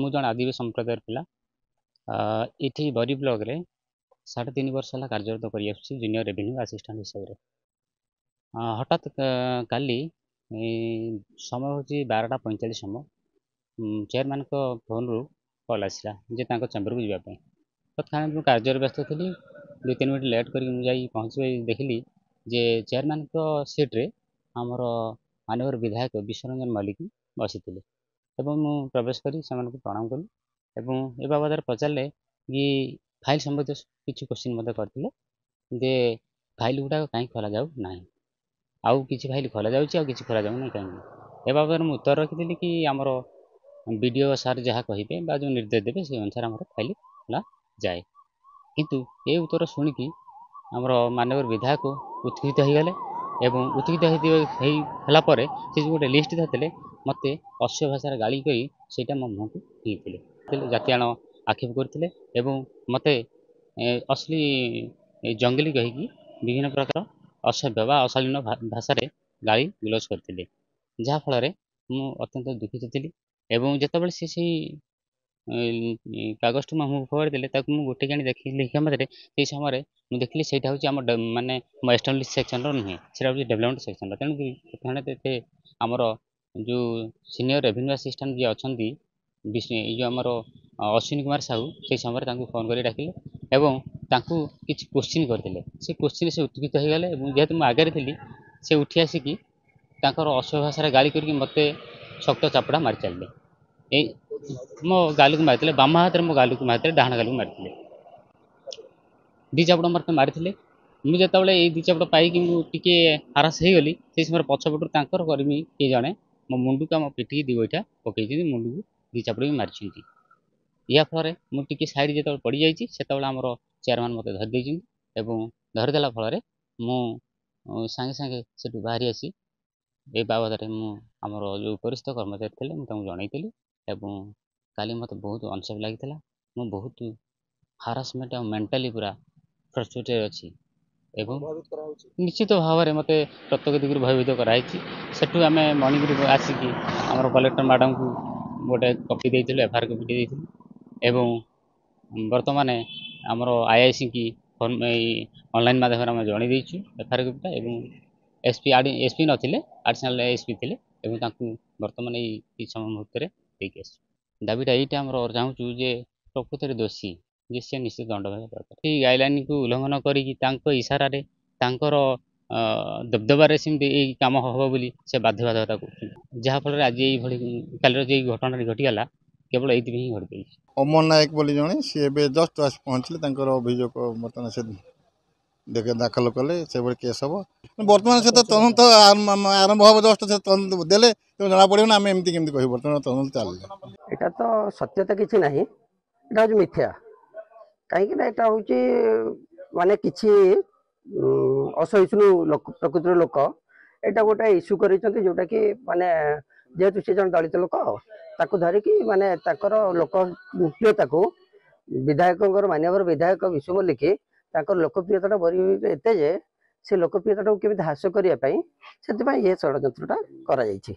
ମୁଁ ଜଣେ ଆଦିବାସୀ ସମ୍ପ୍ରଦାୟର ପିଲା। ଏଠି ବରୀ ବ୍ଲକରେ 3.5 ବର୍ଷ ହେଲା କାର୍ଯ୍ୟରତ କରି ଆସୁଛି ଜୁନିୟର ରେଭିନ୍ୟୁ ଆସିଷ୍ଟାଣ୍ଟ ହିସାବରେ। ହଠାତ୍ କାଲି ସମୟ ହେଉଛି 12ଟା 45 ସମୟ। ଚେୟାରମ୍ୟାନଙ୍କ ଫୋନ୍ରୁ କଲ୍ ଆସିଲା ଯେ ତାଙ୍କ ଚେମ୍ବରକୁ ଯିବା ପାଇଁ। ତତ୍କ୍ଷଣାତ୍ ମୁଁ କାର୍ଯ୍ୟରେ ବ୍ୟସ୍ତ ଥିଲି। 2-3 ମିନିଟ୍ ଲେଟ୍ କରିକି ମୁଁ ଯାଇ ପହଞ୍ଚି ଦେଖିଲି ଯେ ଚେୟାରମ୍ୟାନଙ୍କ ସିଟ୍ରେ ଆମର ମାନ୍ୟବର ବିଧାୟକ ବିଶ୍ୱରଞ୍ଜନ ମଲ୍ଲିକ ବସିଥିଲେ ଏବଂ ମୁଁ ପ୍ରବେଶ କରି ସେମାନଙ୍କୁ ପ୍ରଣାମ କଲି ଏବଂ ଏ ବାବଦରେ ପଚାରିଲେ କି ଫାଇଲ୍ ସମ୍ବନ୍ଧୀୟ କିଛି କୋଶ୍ଚିନ୍ ମଧ୍ୟ କରିଥିଲେ ଯେ ଫାଇଲ୍ ଗୁଡ଼ାକ କାହିଁକି ଖୋଲାଯାଉ ନାହିଁ, ଆଉ କିଛି ଫାଇଲ୍ ଖୋଲାଯାଉଛି ଆଉ କିଛି ଖୋଲାଯାଉ ନାହିଁ କାହିଁକି। ଏ ବାବଦରେ ମୁଁ ଉତ୍ତର ରଖିଥିଲି କି ଆମର BDO ସାର୍ ଯାହା କହିବେ ବା ଯେଉଁ ନିର୍ଦ୍ଦେଶ ଦେବେ ସେଇ ଅନୁସାରେ ଆମର ଫାଇଲ୍ ଖୋଲାଯାଏ। କିନ୍ତୁ ଏ ଉତ୍ତର ଶୁଣିକି ଆମର ମାନ୍ୟବର ବିଧାୟକ ଉତ୍କ୍ଷିପ୍ତ ହୋଇଗଲେ ଏବଂ ଉତ୍କ୍ଷିପ୍ତ ହେଲା ପରେ ସେ ଯେଉଁ ଗୋଟେ ଲିଷ୍ଟ ଧରିଥିଲେ ମୋତେ ଅସହ୍ୟ ଭାଷାରେ ଗାଳି କରି ସେଇଟା ମୋ ମୁହଁକୁ ଫିଙ୍ଗିଥିଲେ, ଜାତିଆଣ ଆକ୍ଷେପ କରିଥିଲେ ଏବଂ ମୋତେ ଅଶ୍ଳୀ ଜଙ୍ଗଲି କହିକି ବିଭିନ୍ନ ପ୍ରକାର ଅସଭ୍ୟ ବା ଅଶାଳୀନ ଭାଷାରେ ଗାଳି ଗୁଲଜ କରିଥିଲେ, ଯାହାଫଳରେ ମୁଁ ଅତ୍ୟନ୍ତ ଦୁଃଖିତ ଥିଲି। ଏବଂ ଯେତେବେଳେ ସେ ସେଇ କାଗଜଟି ମୋ ମୁହଁକୁ ଫୋପାଡ଼ି ଦେଲେ ତାକୁ ମୁଁ ଗୋଟେ ଆଣି ଦେଖିବା ମାତ୍ରେ ସେଇ ସମୟରେ ମୁଁ ଦେଖିଲି ସେଇଟା ହେଉଛି ଆମ ମାନେ ମୋ ଏଷ୍ଟାବ୍ଲିଶ୍ ସେକ୍ସନର ନୁହେଁ, ସେଇଟା ହେଉଛି ଡେଭଲପମେଣ୍ଟ ସେକ୍ସନର। ତେଣୁକରି ଏତେ ଆମର ଯେଉଁ ସିନିୟର ରେଭିନ୍ୟୁ ଆସିଷ୍ଟାଣ୍ଟ ଯିଏ ଅଛନ୍ତି ଏଇ ଯେଉଁ ଆମର ଅଶ୍ୱିନୀ କୁମାର ସାହୁ, ସେଇ ସମୟରେ ତାଙ୍କୁ ଫୋନ୍ କରି ଡାକିଲେ ଏବଂ ତାଙ୍କୁ କିଛି କୋଶ୍ଚିନ୍ କରିଥିଲେ। ସେ କୋଶ୍ଚିନ୍ ସେ ଉତ୍କ୍ଷିପ୍ତ ହୋଇଗଲେ ଏବଂ ଯେହେତୁ ମୁଁ ଆଗରେ ଥିଲି ସେ ଉଠି ଆସିକି ତାଙ୍କର ଅସଭ୍ୟ ଭାଷାରେ ଗାଳି କରିକି ମୋତେ ଶକ୍ତ ଚାପୁଡ଼ା ମାରି ଚାଲିଲେ। ଏଇ ମୋ ଗାଲକୁ ମାରିଥିଲେ, ବାମ ହାତରେ ମୋ ଗାଲକୁ ମାରିଥିଲେ, ଡାହାଣ ଗାଲକୁ ମାରିଥିଲେ। 2 ଚାପୁଡ଼ା ମୋତେ ମାରିଥିଲେ। ମୁଁ ଯେତେବେଳେ ଏଇ 2 ଚାପୁଡ଼ା ପାଇକି ମୁଁ ଟିକେ ହାରାସ ହେଇଗଲି, ସେଇ ସମୟରେ ପଛପଟରୁ ତାଙ୍କର କର୍ମୀ କିଏ ଜଣେ ମୋ ମୁଣ୍ଡକୁ ଆମ ପିଠିକି 2 ଗୋଇଠା ପକେଇଛନ୍ତି, ମୁଣ୍ଡକୁ 2 ଚାପୁଡ଼ା ବି ମାରିଛନ୍ତି। ଏହା ଫଳରେ ମୁଁ ଟିକେ ସାଇଡ଼୍ ଯେତେବେଳେ ପଡ଼ିଯାଇଛି ସେତେବେଳେ ଆମର ଚେୟାରମ୍ୟାନ୍ ମୋତେ ଧରି ଦେଇଛନ୍ତି ଏବଂ ଧରିଦେଲା ଫଳରେ ମୁଁ ସାଙ୍ଗେ ସାଙ୍ଗେ ସେଠୁ ବାହାରି ଆସି ଏ ବାବଦରେ ମୁଁ ଆମର ଯେଉଁ ଉପରିସ୍ଥ କର୍ମଚାରୀ ଥିଲେ ମୁଁ ତାଙ୍କୁ ଜଣାଇଥିଲି ଏବଂ କାଲି ମୋତେ ବହୁତ ଅନସେଫ୍ ଲାଗିଥିଲା। ମୁଁ ବହୁତ ହାରାସମେଣ୍ଟ ଆଉ ମେଣ୍ଟାଲି ପୁରା ଫ୍ରଷ୍ଟ୍ରେଟେଡ୍ ଅଛି ଏବଂ ନିଶ୍ଚିତ ଭାବରେ ମୋତେ ପ୍ରତ୍ୟେକ ଦିଗରୁ ଭୟଭୀତ କରାଯାଇଛି। ସେଠୁ ଆମେ ମଣିପୁର ଆସିକି ଆମର କଲେକ୍ଟର ମ୍ୟାଡ଼ାମଙ୍କୁ ଗୋଟେ କପି ଦେଇଥିଲୁ, FIR କପି ଦେଇଥିଲୁ ଏବଂ ବର୍ତ୍ତମାନ ଆମର IIC କି ଏଇ ଅନଲାଇନ୍ ମାଧ୍ୟମରେ ଆମେ ଜଣାଇ ଦେଇଛୁ FIR କପିଟା ଏବଂ SP ନଥିଲେ, ଆଡ଼ିସନାଲ୍ SP ଥିଲେ ଏବଂ ତାଙ୍କୁ ବର୍ତ୍ତମାନ ଏଇ କିଛି ସମୟ ମୁହୂର୍ତ୍ତରେ ଦେଇକି ଆସିଛୁ। ଦାବିଟା ଏଇଟା ଆମର ଚାହୁଁଛୁ ଯେ ପ୍ରକୃତରେ ଦୋଷୀ ଯେ ସେ ନିଶ୍ଚିତ ଦଣ୍ଡ ହେବା ଦରକାର। ଏଇ ଗାଇଡ଼ଲାଇନ୍କୁ ଉଲ୍ଲଂଘନ କରିକି ତାଙ୍କ ଇସାରାରେ ତାଙ୍କର ଦବଦବାରେ ସେମିତି ଏଇ କାମ ହେବ ବୋଲି ସେ ବାଧ୍ୟବାଧକତା କରୁଛନ୍ତି, ଯାହାଫଳରେ ଆଜି ଏଇଭଳି କାଲିର ଯେଉଁ ଘଟଣାଟି ଘଟିଗଲା କେବଳ ଏଇଥିପାଇଁ ହିଁ ଘଟିଯାଇଛି। ଅମର ନାୟକ ବୋଲି ଜଣେ ସିଏ ଏବେ ଜଷ୍ଟ ଆସି ପହଞ୍ଚିଲେ, ତାଙ୍କର ଅଭିଯୋଗ ବର୍ତ୍ତମାନ ସେ ଦାଖଲ କଲେ, ସେଭଳି କେସ୍ ହେବ। ବର୍ତ୍ତମାନ ସେ ତ ତଦନ୍ତ ଆରମ୍ଭ ହେବ, ଜଷ୍ଟ ସେ ତଦନ୍ତ ଦେଲେ ଜଣାପଡ଼ିବ ନା, ଆମେ ଏମିତି କେମିତି କହିବୁ। ବର୍ତ୍ତମାନ ତଦନ୍ତ ଚାଲିଲେ। এটা তো সত্যতা কিছু ନାହିଁ, এটা হচ্ছে ମିଥ୍ୟା। କାହିଁକି ନା এটা ହଉଛି ମାନେ କିଛି ଅସହିଷ୍ଣୁ ପ୍ରକୃତିର ଲୋକ ଏଇଟା ଗୋଟେ ଇସ୍ୟୁ କରିଛନ୍ତି, ଯୋଉଟା କି ମାନେ ଯେହେତୁ ସେ ଜଣେ ଦଳିତ ଲୋକ ତାକୁ ଧରିକି ମାନେ ତାଙ୍କର ଲୋକପ୍ରିୟତାକୁ ବିଧାୟକଙ୍କର ମାନ୍ୟବର ବିଧାୟକ ବିଶ୍ୱ ମଲ୍ଲିକ ତାଙ୍କର ଲୋକପ୍ରିୟତାଟା ବଢ଼ି ଏତେ ଯେ ସେ ଲୋକପ୍ରିୟତାଟାକୁ କେମିତି ହ୍ରାସ କରିବା ପାଇଁ ସେଥିପାଇଁ ଏ ଷଡ଼ଯନ୍ତ୍ରଟା କରାଯାଇଛି।